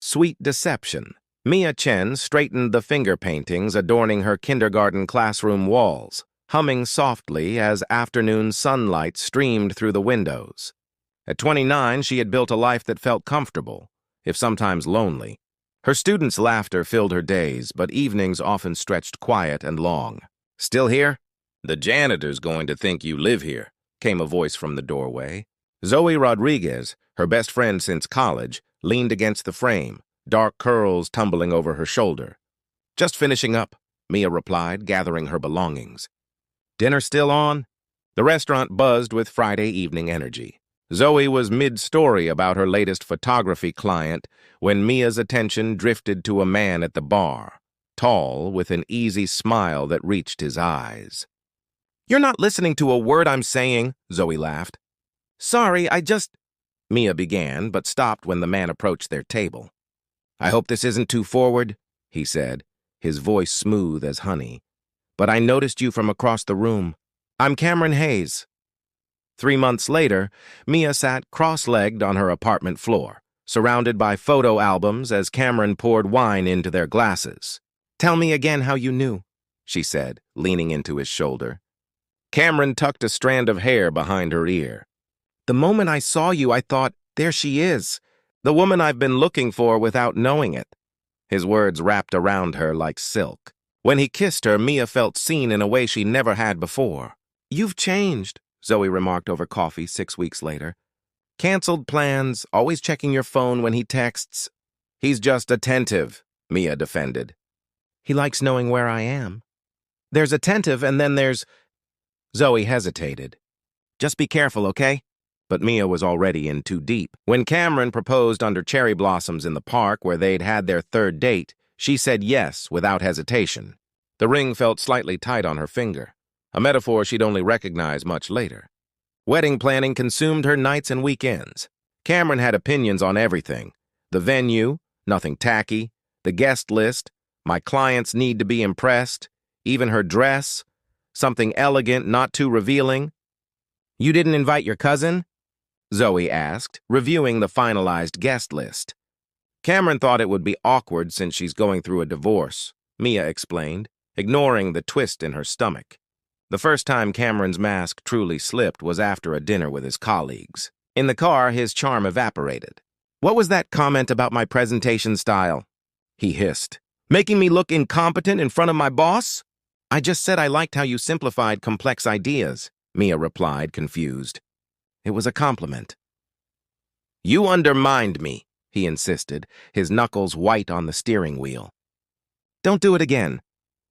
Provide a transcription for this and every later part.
Sweet Deception. Mia Chen straightened the finger paintings adorning her kindergarten classroom walls, humming softly as afternoon sunlight streamed through the windows. At 29, she had built a life that felt comfortable, if sometimes lonely. Her students' laughter filled her days, but evenings often stretched quiet and long. "Still here? The janitor's going to think you live here," came a voice from the doorway. Zoe Rodriguez, her best friend since college, leaned against the frame, dark curls tumbling over her shoulder. "Just finishing up," Mia replied, gathering her belongings. "Dinner still on?" The restaurant buzzed with Friday evening energy. Zoe was mid-story about her latest photography client when Mia's attention drifted to a man at the bar, tall, with an easy smile that reached his eyes. "You're not listening to a word I'm saying," Zoe laughed. "Sorry, Mia began, but stopped when the man approached their table. "I hope this isn't too forward," he said, his voice smooth as honey. "But I noticed you from across the room. I'm Cameron Hayes." 3 months later, Mia sat cross-legged on her apartment floor, surrounded by photo albums as Cameron poured wine into their glasses. "Tell me again how you knew," she said, leaning into his shoulder. Cameron tucked a strand of hair behind her ear. "The moment I saw you, I thought, there she is, the woman I've been looking for without knowing it." His words wrapped around her like silk. When he kissed her, Mia felt seen in a way she never had before. "You've changed," Zoe remarked over coffee 6 weeks later. "Canceled plans, always checking your phone when he texts." "He's just attentive," Mia defended. "He likes knowing where I am." "There's attentive and then there's—" Zoe hesitated. "Just be careful, okay?" But Mia was already in too deep. When Cameron proposed under cherry blossoms in the park where they'd had their third date, she said yes without hesitation. The ring felt slightly tight on her finger, a metaphor she'd only recognize much later. Wedding planning consumed her nights and weekends. Cameron had opinions on everything. The venue, nothing tacky, the guest list, my clients need to be impressed, even her dress, something elegant, not too revealing. "You didn't invite your cousin?" Zoe asked, reviewing the finalized guest list. "Cameron thought it would be awkward since she's going through a divorce," Mia explained, ignoring the twist in her stomach. The first time Cameron's mask truly slipped was after a dinner with his colleagues. In the car, his charm evaporated. "What was that comment about my presentation style?" he hissed. "Making me look incompetent in front of my boss?" "I just said I liked how you simplified complex ideas," Mia replied, confused. It was a compliment. "You undermined me," he insisted, his knuckles white on the steering wheel. "Don't do it again."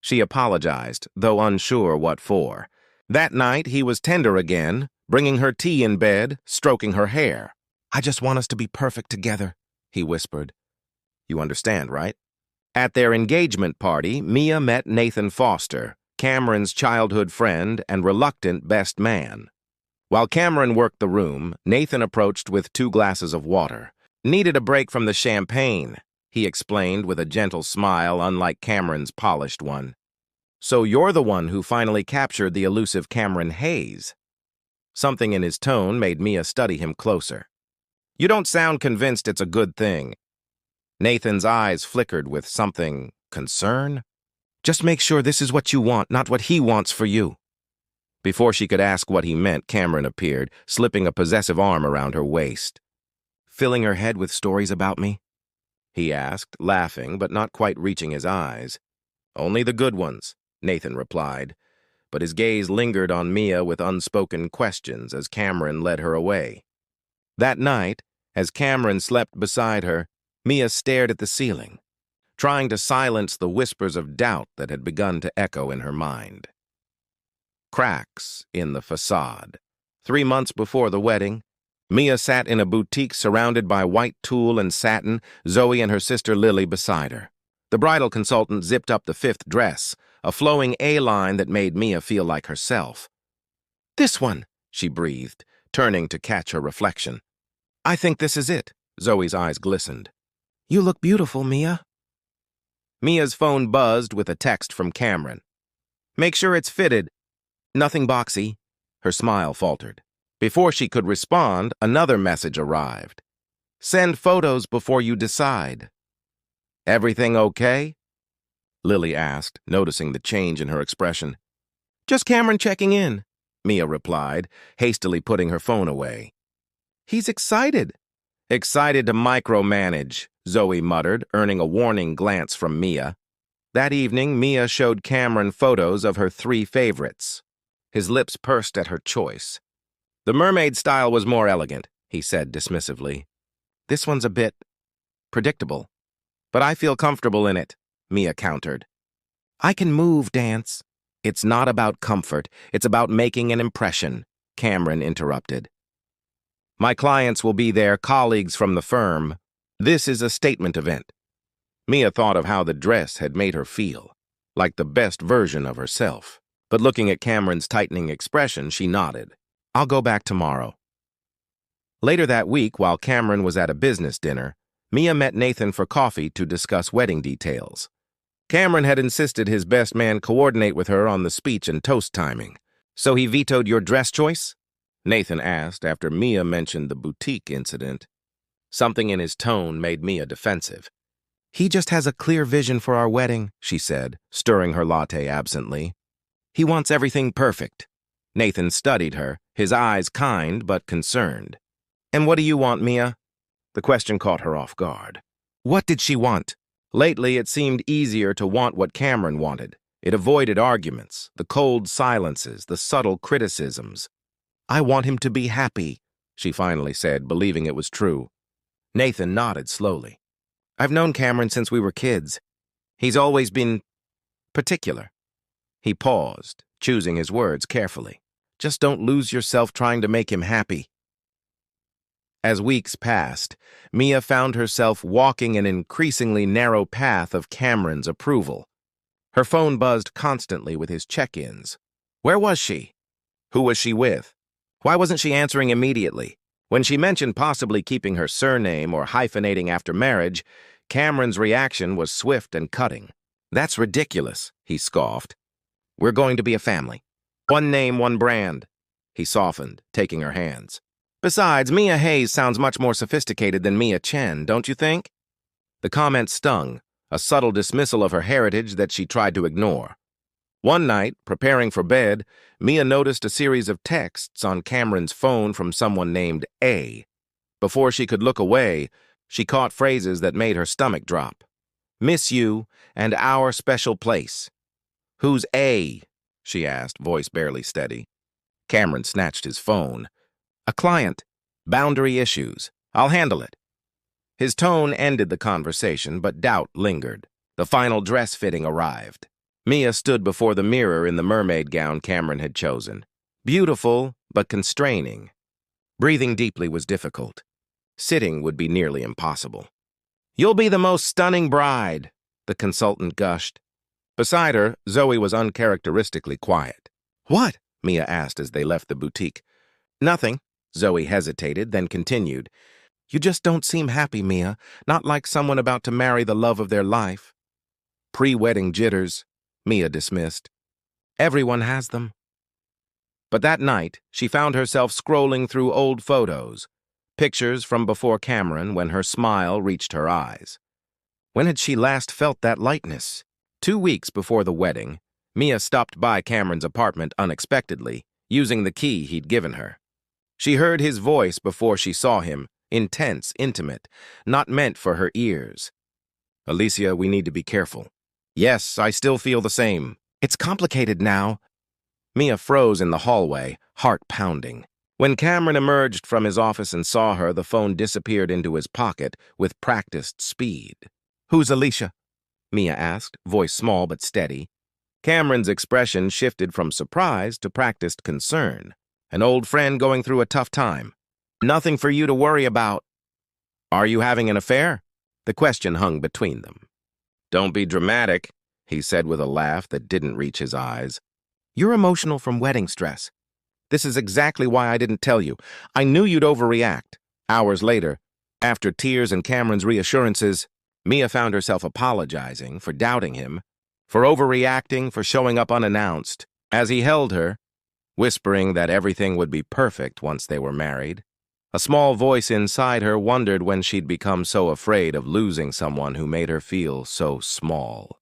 She apologized, though unsure what for. That night, he was tender again, bringing her tea in bed, stroking her hair. "I just want us to be perfect together," he whispered. "You understand, right?" At their engagement party, Mia met Nathan Foster, Cameron's childhood friend and reluctant best man. While Cameron worked the room, Nathan approached with 2 glasses of water. "Needed a break from the champagne," he explained with a gentle smile unlike Cameron's polished one. "So you're the one who finally captured the elusive Cameron Hayes." Something in his tone made Mia study him closer. "You don't sound convinced it's a good thing." Nathan's eyes flickered with something, concern? "Just make sure this is what you want, not what he wants for you." Before she could ask what he meant, Cameron appeared, slipping a possessive arm around her waist. "Filling her head with stories about me?" he asked, laughing but not quite reaching his eyes. "Only the good ones," Nathan replied, but his gaze lingered on Mia with unspoken questions as Cameron led her away. That night, as Cameron slept beside her, Mia stared at the ceiling, trying to silence the whispers of doubt that had begun to echo in her mind. Cracks in the facade. 3 months before the wedding, Mia sat in a boutique surrounded by white tulle and satin, Zoe and her sister Lily beside her. The bridal consultant zipped up the 5th dress, a flowing A-line that made Mia feel like herself. "This one," she breathed, turning to catch her reflection. "I think this is it." Zoe's eyes glistened. "You look beautiful, Mia." Mia's phone buzzed with a text from Cameron. "Make sure it's fitted. Nothing boxy." Her smile faltered. Before she could respond, another message arrived. "Send photos before you decide." Everything okay? Lily asked, noticing the change in her expression. Just Cameron checking in, Mia replied, hastily putting her phone away. He's excited. Excited to micromanage, Zoe muttered, earning a warning glance from Mia. That evening, Mia showed Cameron photos of her 3 favorites. His lips pursed at her choice. The mermaid style was more elegant, he said dismissively. This one's a bit predictable, but I feel comfortable in it, Mia countered. I can move, dance. It's not about comfort, it's about making an impression, Cameron interrupted. My clients will be there, colleagues from the firm. This is a statement event. Mia thought of how the dress had made her feel, like the best version of herself. But looking at Cameron's tightening expression, she nodded. I'll go back tomorrow. Later that week, while Cameron was at a business dinner, Mia met Nathan for coffee to discuss wedding details. Cameron had insisted his best man coordinate with her on the speech and toast timing. So he vetoed your dress choice? Nathan asked after Mia mentioned the boutique incident. Something in his tone made Mia defensive. He just has a clear vision for our wedding, she said, stirring her latte absently. He wants everything perfect. Nathan studied her, his eyes kind but concerned. And what do you want, Mia? The question caught her off guard. What did she want? Lately, it seemed easier to want what Cameron wanted. It avoided arguments, the cold silences, the subtle criticisms. I want him to be happy, she finally said, believing it was true. Nathan nodded slowly. I've known Cameron since we were kids. He's always been particular. He paused, choosing his words carefully. Just don't lose yourself trying to make him happy. As weeks passed, Mia found herself walking an increasingly narrow path of Cameron's approval. Her phone buzzed constantly with his check-ins. Where was she? Who was she with? Why wasn't she answering immediately? When she mentioned possibly keeping her surname or hyphenating after marriage, Cameron's reaction was swift and cutting. That's ridiculous, he scoffed. We're going to be a family. One name, one brand. He softened, taking her hands. Besides, Mia Hayes sounds much more sophisticated than Mia Chen, don't you think? The comment stung, a subtle dismissal of her heritage that she tried to ignore. One night, preparing for bed, Mia noticed a series of texts on Cameron's phone from someone named A. Before she could look away, she caught phrases that made her stomach drop. Miss you and our special place. Who's A? She asked, voice barely steady. Cameron snatched his phone. A client. Boundary issues. I'll handle it. His tone ended the conversation, but doubt lingered. The final dress fitting arrived. Mia stood before the mirror in the mermaid gown Cameron had chosen. Beautiful, but constraining. Breathing deeply was difficult. Sitting would be nearly impossible. You'll be the most stunning bride, the consultant gushed. Beside her, Zoe was uncharacteristically quiet. What? Mia asked as they left the boutique. Nothing, Zoe hesitated, then continued. You just don't seem happy, Mia, not like someone about to marry the love of their life. Pre-wedding jitters, Mia dismissed. Everyone has them. But that night, she found herself scrolling through old photos, pictures from before Cameron when her smile reached her eyes. When had she last felt that lightness? 2 weeks before the wedding, Mia stopped by Cameron's apartment unexpectedly, using the key he'd given her. She heard his voice before she saw him, intense, intimate, not meant for her ears. Alicia, we need to be careful. Yes, I still feel the same. It's complicated now. Mia froze in the hallway, heart pounding. When Cameron emerged from his office and saw her, the phone disappeared into his pocket with practiced speed. Who's Alicia? Mia asked, voice small but steady. Cameron's expression shifted from surprise to practiced concern. An old friend going through a tough time. Nothing for you to worry about. Are you having an affair? The question hung between them. Don't be dramatic, he said with a laugh that didn't reach his eyes. You're emotional from wedding stress. This is exactly why I didn't tell you. I knew you'd overreact. Hours later, after tears and Cameron's reassurances, Mia found herself apologizing for doubting him, for overreacting, for showing up unannounced, as he held her, whispering that everything would be perfect once they were married. A small voice inside her wondered when she'd become so afraid of losing someone who made her feel so small.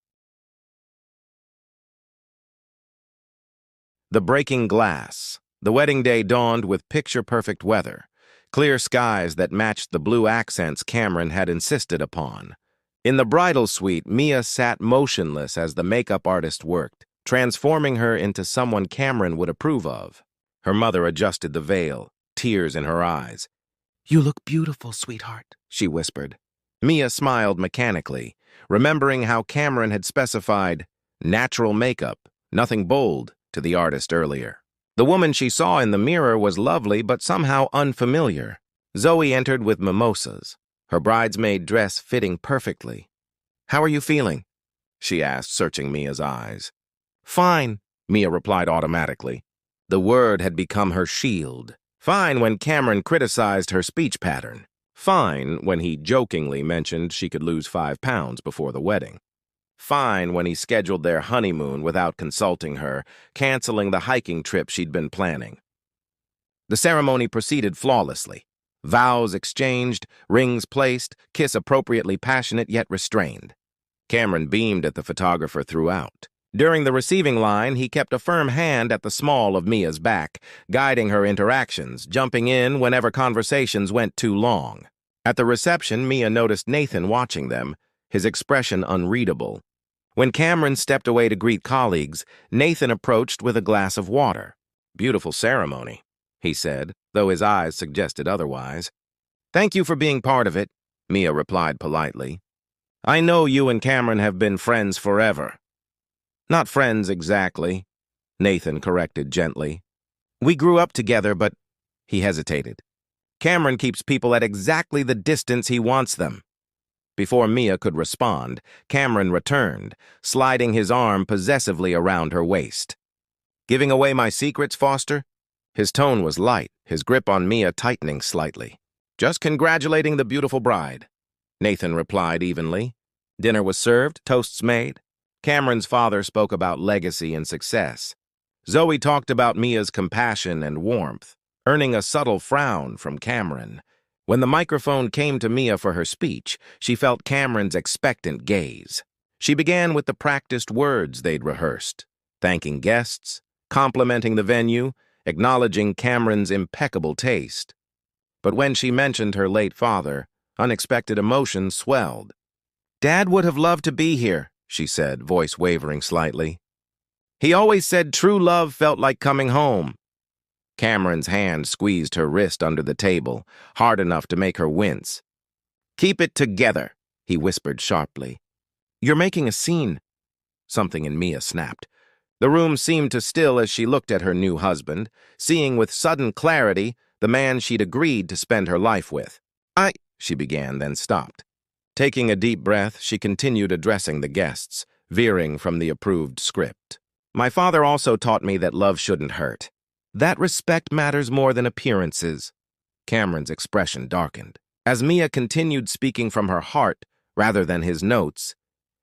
The breaking glass. The wedding day dawned with picture-perfect weather, clear skies that matched the blue accents Cameron had insisted upon. In the bridal suite, Mia sat motionless as the makeup artist worked, transforming her into someone Cameron would approve of. Her mother adjusted the veil, tears in her eyes. "You look beautiful, sweetheart," she whispered. Mia smiled mechanically, remembering how Cameron had specified natural makeup, nothing bold, to the artist earlier. The woman she saw in the mirror was lovely but somehow unfamiliar. Zoe entered with mimosas, her bridesmaid dress fitting perfectly. "How are you feeling?" she asked, searching Mia's eyes. "Fine," Mia replied automatically. The word had become her shield. Fine when Cameron criticized her speech pattern. Fine when he jokingly mentioned she could lose 5 pounds before the wedding. Fine when he scheduled their honeymoon without consulting her, canceling the hiking trip she'd been planning. The ceremony proceeded flawlessly. Vows exchanged, rings placed, kiss appropriately passionate yet restrained. Cameron beamed at the photographer throughout. During the receiving line, he kept a firm hand at the small of Mia's back, guiding her interactions, jumping in whenever conversations went too long. At the reception, Mia noticed Nathan watching them, his expression unreadable. When Cameron stepped away to greet colleagues, Nathan approached with a glass of water. "Beautiful ceremony," he said, though his eyes suggested otherwise. "Thank you for being part of it," Mia replied politely. "I know you and Cameron have been friends forever." "Not friends exactly," Nathan corrected gently. "We grew up together, but—" He hesitated. "Cameron keeps people at exactly the distance he wants them." Before Mia could respond, Cameron returned, sliding his arm possessively around her waist. "Giving away my secrets, Foster?" His tone was light, his grip on Mia tightening slightly. "Just congratulating the beautiful bride," Nathan replied evenly. Dinner was served, toasts made. Cameron's father spoke about legacy and success. Zoe talked about Mia's compassion and warmth, earning a subtle frown from Cameron. When the microphone came to Mia for her speech, she felt Cameron's expectant gaze. She began with the practiced words they'd rehearsed, thanking guests, complimenting the venue, acknowledging Cameron's impeccable taste. But when she mentioned her late father, unexpected emotion swelled. "Dad would have loved to be here," she said, voice wavering slightly. "He always said true love felt like coming home." Cameron's hand squeezed her wrist under the table, hard enough to make her wince. "Keep it together," he whispered sharply. "You're making a scene." Something in Mia snapped. The room seemed to still as she looked at her new husband, seeing with sudden clarity the man she'd agreed to spend her life with. She began, then stopped. Taking a deep breath, she continued addressing the guests, veering from the approved script. "My father also taught me that love shouldn't hurt. That respect matters more than appearances." Cameron's expression darkened. As Mia continued speaking from her heart rather than his notes,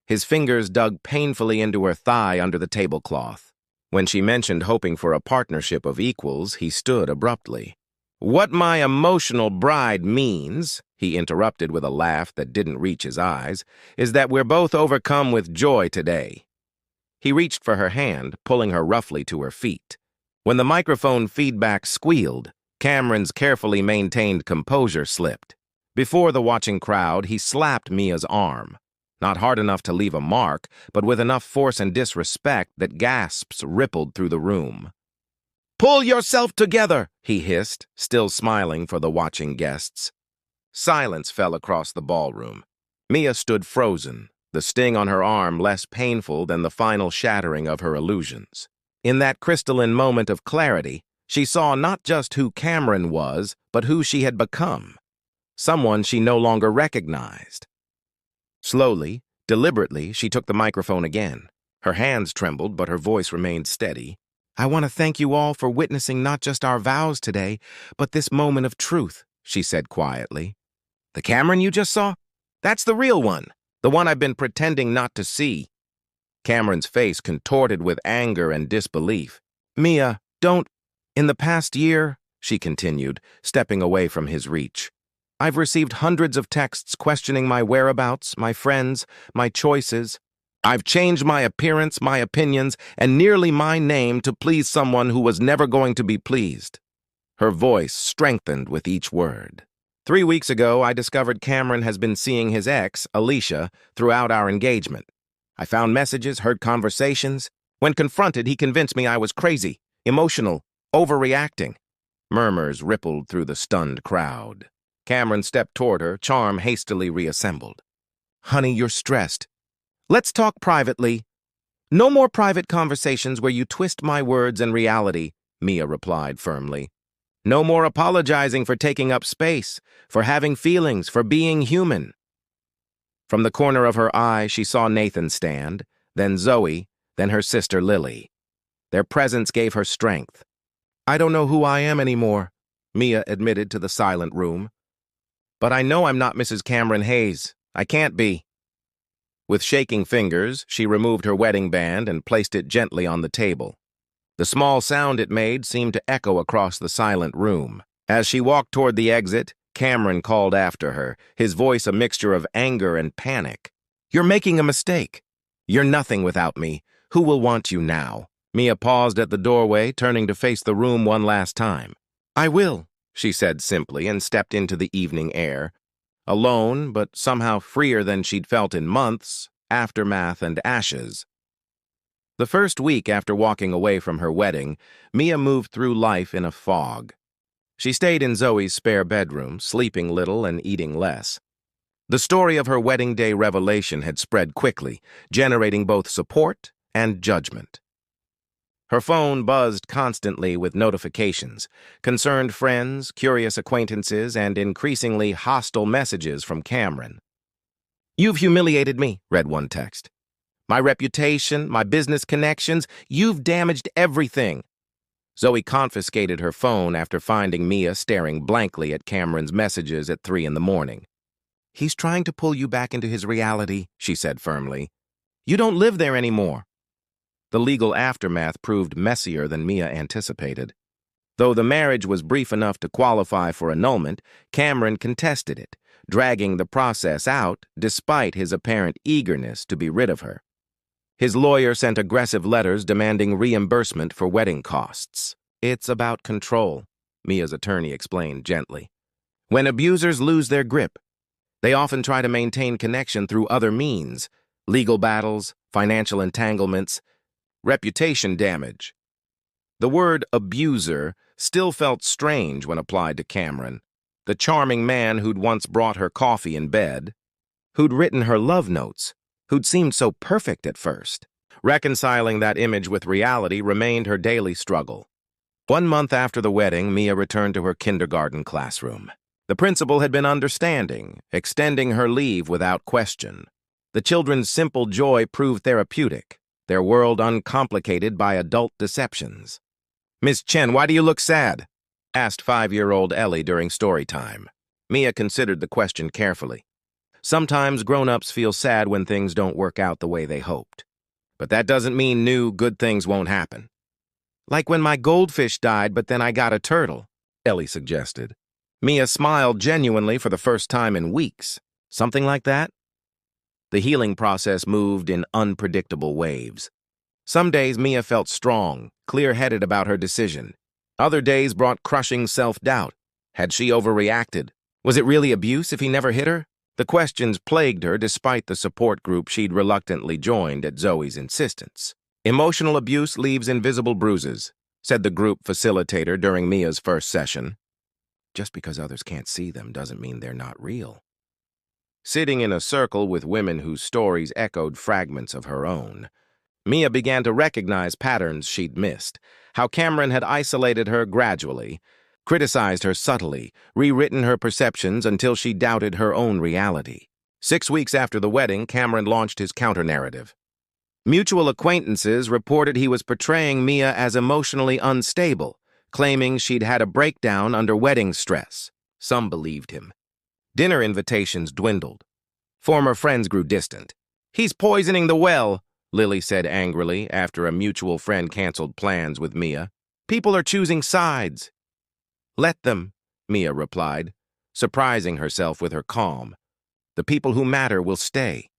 his fingers dug painfully into her thigh under the tablecloth. When she mentioned hoping for a partnership of equals, he stood abruptly. "What my emotional bride means," he interrupted with a laugh that didn't reach his eyes, "is that we're both overcome with joy today." He reached for her hand, pulling her roughly to her feet. When the microphone feedback squealed, Cameron's carefully maintained composure slipped. Before the watching crowd, he slapped Mia's arm. Not hard enough to leave a mark, but with enough force and disrespect that gasps rippled through the room. "Pull yourself together," he hissed, still smiling for the watching guests. Silence fell across the ballroom. Mia stood frozen, the sting on her arm less painful than the final shattering of her illusions. In that crystalline moment of clarity, she saw not just who Cameron was, but who she had become. Someone she no longer recognized. Slowly, deliberately, she took the microphone again. Her hands trembled, but her voice remained steady. "I want to thank you all for witnessing not just our vows today, but this moment of truth," she said quietly. "The Cameron you just saw? That's the real one, the one I've been pretending not to see." Cameron's face contorted with anger and disbelief. "Mia, don't— In the past year, she continued, stepping away from his reach. I've received hundreds of texts questioning my whereabouts, my friends, my choices. I've changed my appearance, my opinions, and nearly my name to please someone who was never going to be pleased. Her voice strengthened with each word. 3 weeks ago, I discovered Cameron has been seeing his ex, Alicia, throughout our engagement. I found messages, heard conversations. When confronted, he convinced me I was crazy, emotional, overreacting. Murmurs rippled through the stunned crowd. Cameron stepped toward her, charm hastily reassembled. Honey, you're stressed. Let's talk privately. No more private conversations where you twist my words and reality, Mia replied firmly. No more apologizing for taking up space, for having feelings, for being human. From the corner of her eye, she saw Nathan stand, then Zoe, then her sister Lily. Their presence gave her strength. I don't know who I am anymore, Mia admitted to the silent room. But I know I'm not Mrs. Cameron Hayes. I can't be. With shaking fingers, she removed her wedding band and placed it gently on the table. The small sound it made seemed to echo across the silent room. As she walked toward the exit, Cameron called after her, his voice a mixture of anger and panic. You're making a mistake. You're nothing without me. Who will want you now? Mia paused at the doorway, turning to face the room one last time. I will, she said simply, and stepped into the evening air. Alone, but somehow freer than she'd felt in months, aftermath and ashes. The first week after walking away from her wedding, Mia moved through life in a fog. She stayed in Zoe's spare bedroom, sleeping little and eating less. The story of her wedding day revelation had spread quickly, generating both support and judgment. Her phone buzzed constantly with notifications, concerned friends, curious acquaintances, and increasingly hostile messages from Cameron. You've humiliated me, read one text. My reputation, my business connections, you've damaged everything. Zoe confiscated her phone after finding Mia staring blankly at Cameron's messages at 3 a.m. He's trying to pull you back into his reality, she said firmly. You don't live there anymore. The legal aftermath proved messier than Mia anticipated. Though the marriage was brief enough to qualify for annulment, Cameron contested it, dragging the process out despite his apparent eagerness to be rid of her. His lawyer sent aggressive letters demanding reimbursement for wedding costs. It's about control, Mia's attorney explained gently. When abusers lose their grip, they often try to maintain connection through other means, legal battles, financial entanglements, reputation damage. The word abuser still felt strange when applied to Cameron, the charming man who'd once brought her coffee in bed, who'd written her love notes, who'd seemed so perfect at first. Reconciling that image with reality remained her daily struggle. 1 month after the wedding, Mia returned to her kindergarten classroom. The principal had been understanding, extending her leave without question. The children's simple joy proved therapeutic, their world uncomplicated by adult deceptions. Miss Chen, why do you look sad? Asked 5-year-old Ellie during story time. Mia considered the question carefully. Sometimes grown-ups feel sad when things don't work out the way they hoped. But that doesn't mean new, good things won't happen. Like when my goldfish died, but then I got a turtle, Ellie suggested. Mia smiled genuinely for the first time in weeks. Something like that? The healing process moved in unpredictable waves. Some days Mia felt strong, clear-headed about her decision. Other days brought crushing self-doubt. Had she overreacted? Was it really abuse if he never hit her? The questions plagued her despite the support group she'd reluctantly joined at Zoe's insistence. Emotional abuse leaves invisible bruises, said the group facilitator during Mia's first session. Just because others can't see them doesn't mean they're not real. Sitting in a circle with women whose stories echoed fragments of her own, Mia began to recognize patterns she'd missed, how Cameron had isolated her gradually, criticized her subtly, rewritten her perceptions until she doubted her own reality. 6 weeks after the wedding, Cameron launched his counter-narrative. Mutual acquaintances reported he was portraying Mia as emotionally unstable, claiming she'd had a breakdown under wedding stress. Some believed him. Dinner invitations dwindled. Former friends grew distant. He's poisoning the well, Lily said angrily after a mutual friend canceled plans with Mia. People are choosing sides. Let them, Mia replied, surprising herself with her calm. The people who matter will stay.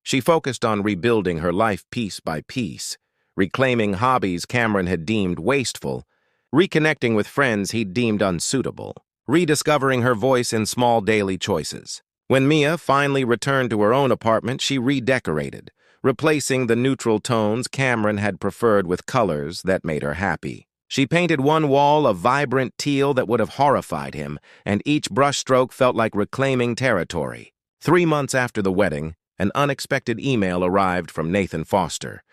She focused on rebuilding her life piece by piece, reclaiming hobbies Cameron had deemed wasteful, reconnecting with friends he'd deemed unsuitable, rediscovering her voice in small daily choices. When Mia finally returned to her own apartment, she redecorated, replacing the neutral tones Cameron had preferred with colors that made her happy. She painted one wall a vibrant teal that would have horrified him, and each brushstroke felt like reclaiming territory. 3 months after the wedding, an unexpected email arrived from Nathan Foster.